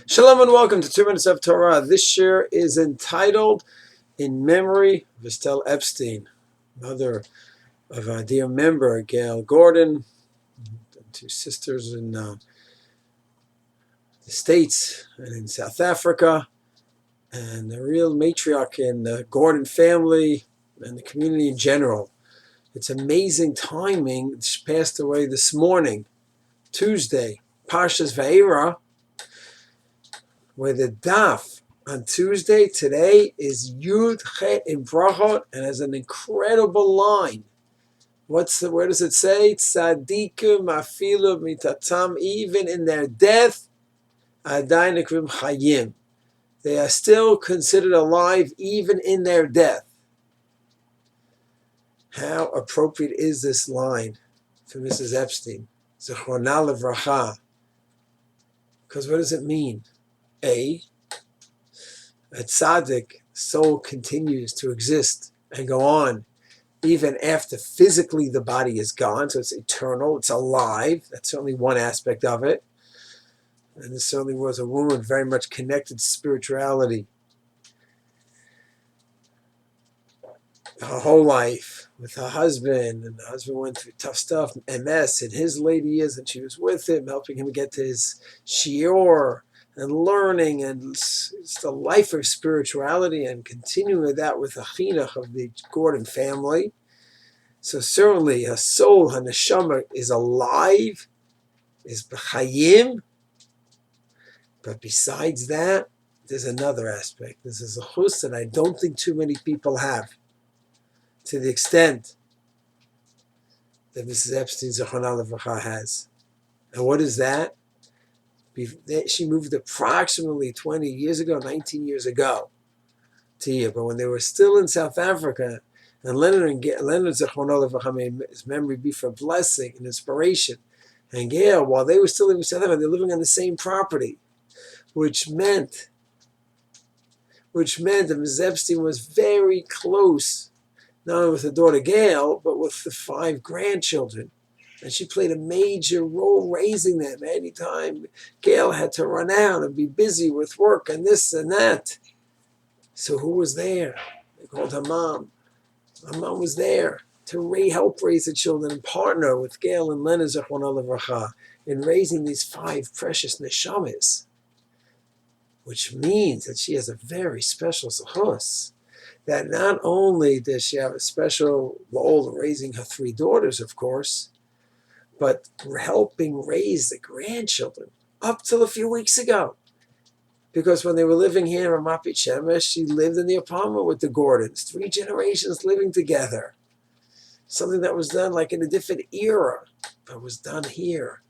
Shalom and welcome to 2 Minutes of Torah. This year is entitled In Memory of Estelle Epstein, mother of a dear member, Gayle Gordon, two sisters in the States and in South Africa, and a real matriarch in the Gordon family and the community in general. It's amazing timing. She passed away this morning, Tuesday, Parshas Vayera, where the Daf on Tuesday today is Yud Chet in Berachot and has an incredible line. Where does it say? Tzadikim afilu mitatam, even in their death, adayin nekrim chayim. They are still considered alive even in their death. How appropriate is this line for Mrs. Epstein? Zechrona levracha. Because what does it mean? A tzaddik soul continues to exist and go on even after physically the body is gone, so it's eternal, it's alive. That's certainly one aspect of it. And this certainly was a woman very much connected to spirituality. Her whole life with her husband, and the husband went through tough stuff, MS in his later years, and she was with him, helping him get to his shiur, and learning, and it's the life of spirituality, and continuing with that with the chinuch of the Gordon family. So certainly her soul, her neshama, is alive, is b'chayim. But besides that, there's another aspect. This is a chus that I don't think too many people have, to the extent that Mrs. Epstein Zechrona levracha has. And what is that? She moved approximately 20 years ago, 19 years ago to here. But when they were still in South Africa, and Leonard Zechrona levracha, may his memory be for blessing and inspiration, and Gayle, while they were still living in South Africa, they're living on the same property, which meant that Mrs. Epstein was very close, not only with her daughter Gayle, but with the 5 grandchildren. And she played a major role raising them. Anytime Gayle had to run out and be busy with work and this and that. So who was there? They called her mom. Her mom was there to help raise the children and partner with Gayle and Leonard Zechrona levracha in raising these 5 precious neshamas, which means that she has a very special zechus. That not only does she have a special role in raising her 3 daughters, of course, but helping raise the grandchildren up till a few weeks ago. Because when they were living here in Mapit Shemesh, she lived in the apartment with the Gordons, 3 generations living together. Something that was done like in a different era, but was done here.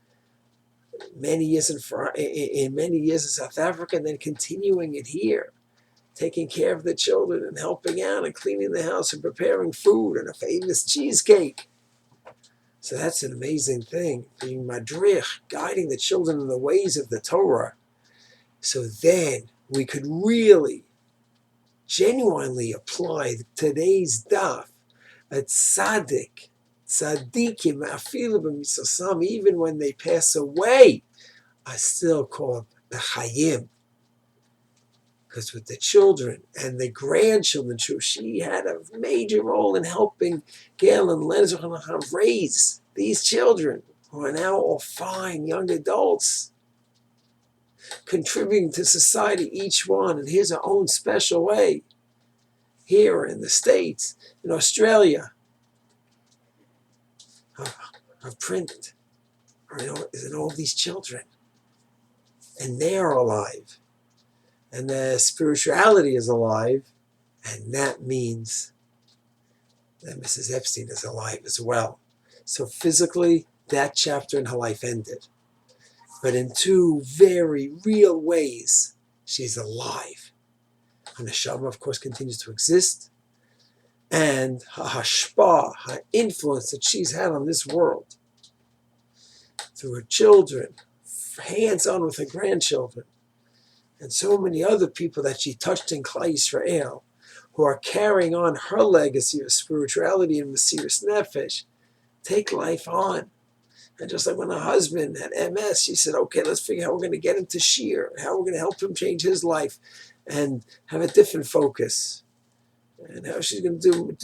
Many years in many years in South Africa, and then continuing it here. Taking care of the children and helping out and cleaning the house and preparing food and a famous cheesecake. So that's an amazing thing, being madrich, guiding the children in the ways of the Torah. So then we could really, genuinely apply today's daf, a tzaddikim afilu b'misasam, even when they pass away, are still called b'chayim. Because with the children and the grandchildren, she had a major role in helping Gayle and Leonard raise these children, who are now all fine young adults, contributing to society, each one, and here's our own special way. Here in the States, in Australia, her print is in all these children, and they are alive. And the spirituality is alive, and that means that Mrs. Epstein is alive as well. So physically, that chapter in her life ended. But in 2 very real ways, she's alive. Her neshama, of course, continues to exist. And her hashpah, her influence that she's had on this world, through her children, hands-on with her grandchildren, and so many other people that she touched in Klal Yisrael, who are carrying on her legacy of spirituality and Mesiras Nefesh, take life on. And just like when her husband had MS, she said, okay, let's figure out how we're going to get him to Shir, how we're going to help him change his life and have a different focus, and how she's going to deal with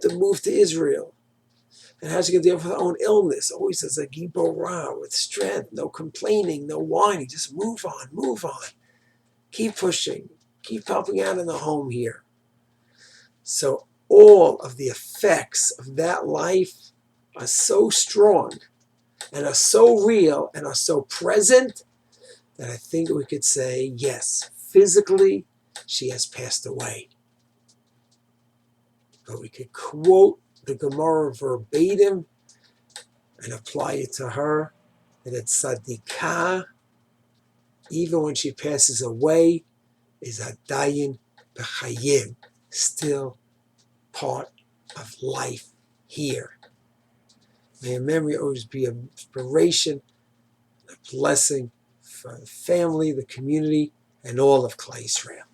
the move to Israel, and how she's going to deal with her own illness, always as a giborah, with strength, no complaining, no whining, just move on, keep pushing, keep helping out in the home here. So all of the effects of that life are so strong and are so real and are so present that I think we could say, yes, physically, she has passed away. But we could quote the Gemara verbatim and apply it to her, and that tzadikah, even when she passes away, is adayin b'chayim, still part of life here. May her memory always be an inspiration, a blessing for the family, the community, and all of Klal Yisrael.